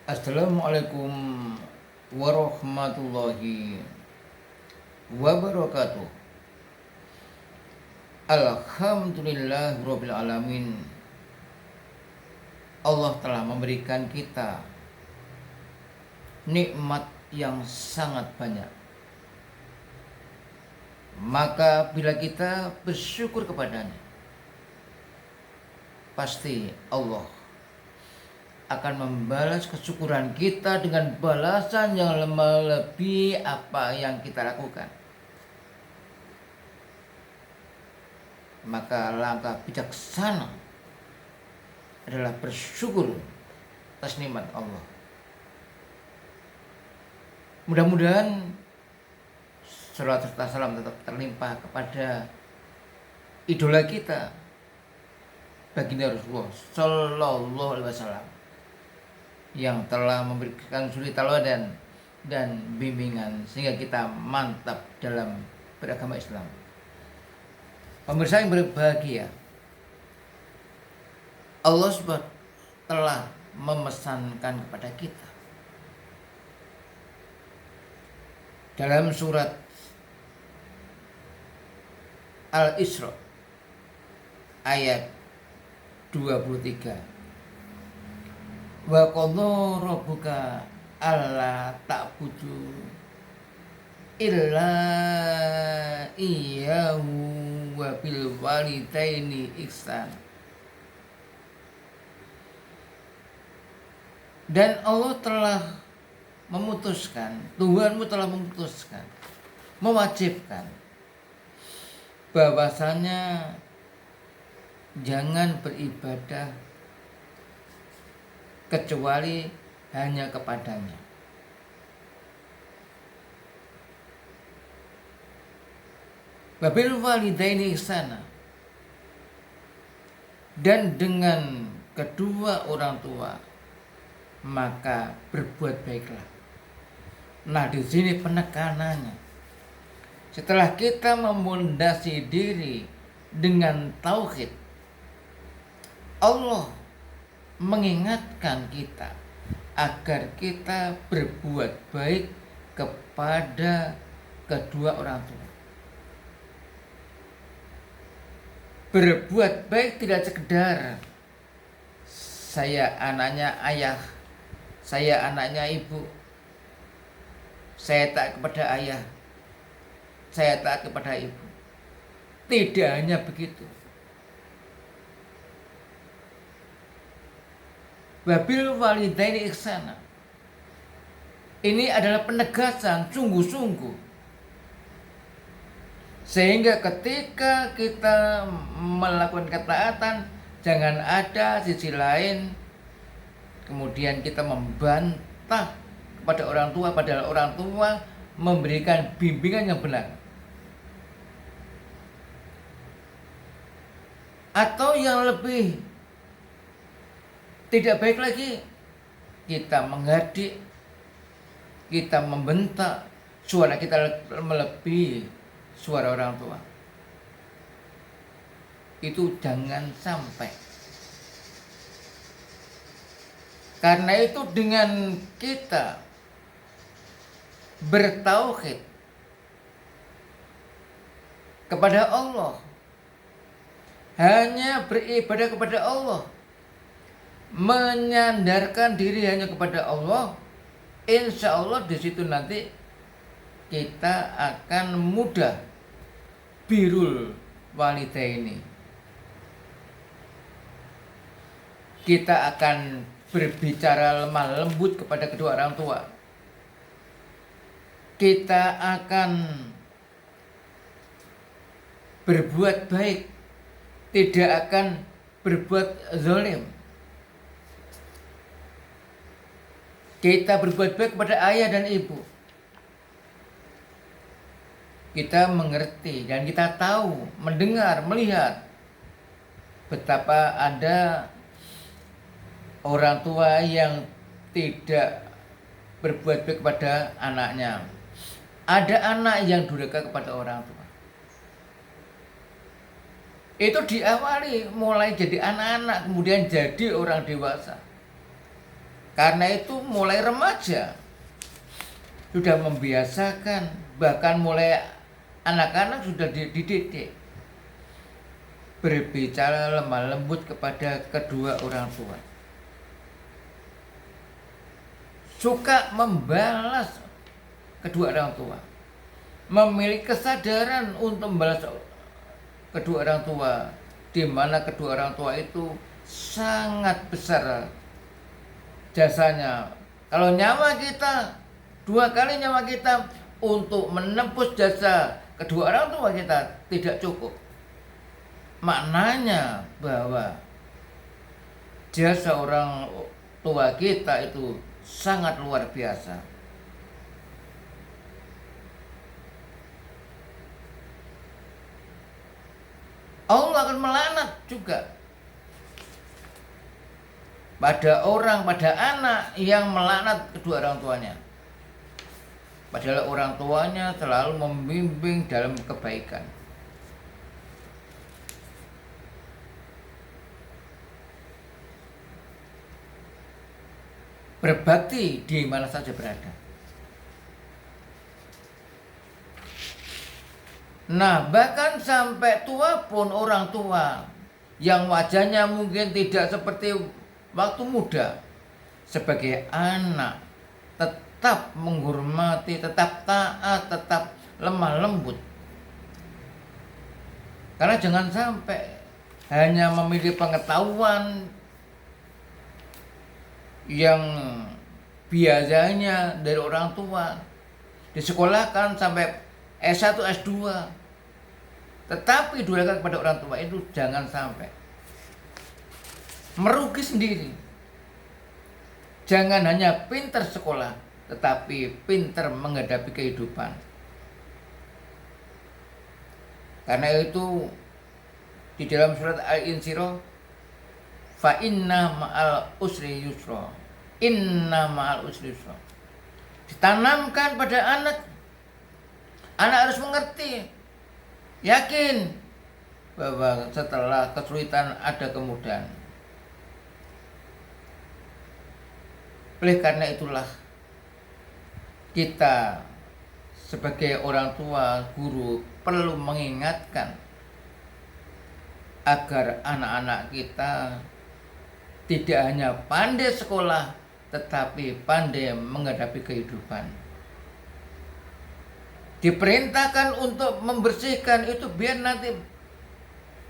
Assalamualaikum warahmatullahi wabarakatuh. Alhamdulillahirabbil alamin. Allah telah memberikan kita nikmat yang sangat banyak. Maka bila kita bersyukur kepadanya, pasti Allah akan membalas kesyukuran kita dengan balasan yang melebihi apa yang kita lakukan. Maka langkah bijaksana adalah bersyukur atas nikmat Allah. Mudah-mudahan salawat serta salam tetap terlimpah kepada idola kita, baginda Rasulullah Sallallahu Alaihi Wasallam, yang telah memberikan suri teladan dan bimbingan sehingga kita mantap dalam beragama Islam. Pemirsa yang berbahagia, Allah SWT telah memesankan kepada kita dalam surat Al-Isra ayat 23, wa qadha rabbuka alla ta'budu illa iyyahu wa bil walidaini ihsan. Dan Allah telah memutuskan, Tuhanmu telah memutuskan, mewajibkan bahwasanya jangan beribadah kecuali hanya kepadanya. Wabil walidaini ihsana, dan dengan kedua orang tua maka berbuat baiklah. Nah, di sini penekanannya. Setelah kita memondasi diri dengan tauhid, Allah mengingatkan kita agar kita berbuat baik kepada kedua orang tua. Berbuat baik tidak sekedar saya anaknya ayah, saya anaknya ibu, saya taat kepada ayah, saya taat kepada ibu. Tidak hanya begitu. Wabil walidaini ihsana, ini adalah penegasan sungguh-sungguh, sehingga ketika kita melakukan ketaatan, jangan ada sisi lain kemudian kita membantah kepada orang tua, padahal orang tua memberikan bimbingan yang benar. Atau yang lebih tidak baik lagi, kita menghardik, kita membentak, suara kita melebihi suara orang tua. Itu jangan sampai. Karena itu dengan kita bertauhid kepada Allah, hanya beribadah kepada Allah, menyandarkan diri hanya kepada Allah, insya Allah di situ nanti kita akan mudah birrul walidaini. Kita akan berbicara lemah lembut kepada kedua orang tua. Kita akan berbuat baik, tidak akan berbuat zalim. Kita berbuat baik kepada ayah dan ibu. Kita mengerti dan kita tahu, mendengar, melihat betapa ada orang tua yang tidak berbuat baik kepada anaknya. Ada anak yang durhaka kepada orang tua. Itu diawali mulai jadi anak-anak, kemudian jadi orang dewasa. Karena itu mulai remaja sudah membiasakan, bahkan mulai anak-anak sudah dididik berbicara lemah lembut kepada kedua orang tua. Suka membalas kedua orang tua. Memiliki kesadaran untuk membalas kedua orang tua, di mana kedua orang tua itu sangat besar jasanya. Kalau nyawa kita, 2 kali nyawa kita untuk menembus jasa kedua orang tua kita tidak cukup. Maknanya bahwa jasa orang tua kita itu sangat luar biasa. Allah akan melaknat juga pada orang, pada anak yang melaknat kedua orang tuanya. Padahal orang tuanya selalu membimbing dalam kebaikan. Berbakti di mana saja berada. Nah, bahkan sampai tua pun orang tua yang wajahnya mungkin tidak seperti waktu muda, sebagai anak tetap menghormati, tetap taat, tetap lemah lembut. Karena jangan sampai hanya memiliki pengetahuan yang biasanya dari orang tua, disekolahkan sampai S1, S2, tetapi durhaka kepada orang tua, itu jangan sampai. Merugi sendiri. Jangan hanya pintar sekolah, tetapi pintar menghadapi kehidupan. Karena itu di dalam surat Al-Insyirah, fa inna ma'al usri yusra. Inna ma'al usri yusra. Ditanamkan pada anak. Anak harus mengerti, yakin bahwa setelah kesulitan ada kemudahan. Oleh karena itulah kita sebagai orang tua, guru perlu mengingatkan agar anak-anak kita tidak hanya pandai sekolah, tetapi pandai menghadapi kehidupan. Diperintahkan untuk membersihkan itu biar nanti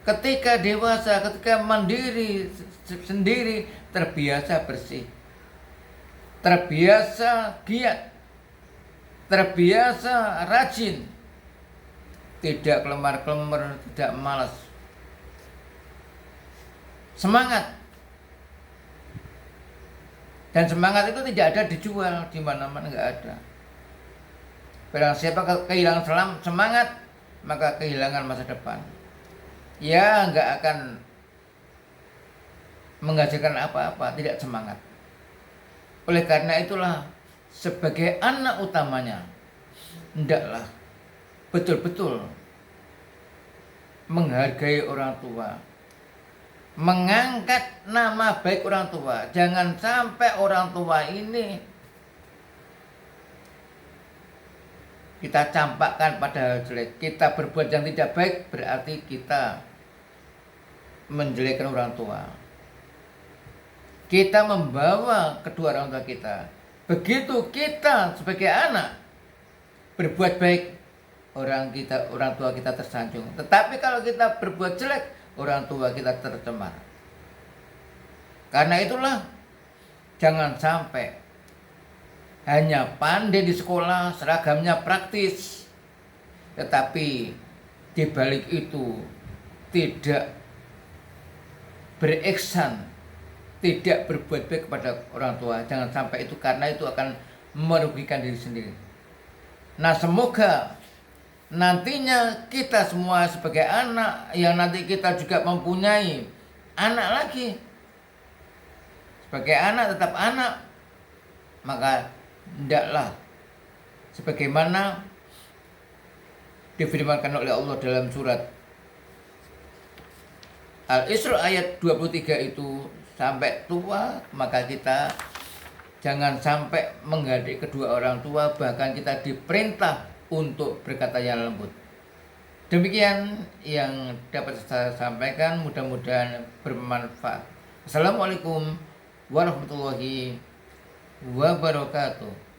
ketika dewasa, ketika mandiri sendiri, terbiasa bersih, terbiasa giat, terbiasa rajin, tidak kelemar-kelemar, tidak malas, semangat. Dan semangat itu tidak ada dijual di mana-mana, nggak ada. Barang siapa kehilangan semangat, maka kehilangan masa depan. Ya nggak akan menghasilkan apa-apa, tidak semangat. Oleh karena itulah, sebagai anak utamanya, hendaklah betul-betul menghargai orang tua, mengangkat nama baik orang tua. Jangan sampai orang tua ini kita campakkan pada hal jelek. Kita berbuat yang tidak baik, berarti kita menjelekkan orang tua. Kita membawa kedua orang tua kita. Begitu kita sebagai anak berbuat baik, orang tua kita tersanjung. Tetapi kalau kita berbuat jelek, orang tua kita tercemar. Karena itulah, jangan sampai hanya pandai di sekolah, seragamnya praktis, tetapi di balik itu tidak berihsan, tidak berbuat baik kepada orang tua. Jangan sampai itu, karena itu akan merugikan diri sendiri. Nah, semoga nantinya kita semua sebagai anak, yang nanti kita juga mempunyai anak lagi, sebagai anak tetap anak, maka hendaklah sebagaimana difirmankan oleh Allah dalam surat Al-Isra ayat 23 itu, sampai tua maka kita Jangan sampai menggadik kedua orang tua, bahkan kita diperintah untuk berkata yang lembut. Demikian yang dapat saya sampaikan, mudah-mudahan bermanfaat. Assalamualaikum warahmatullahi wabarakatuh.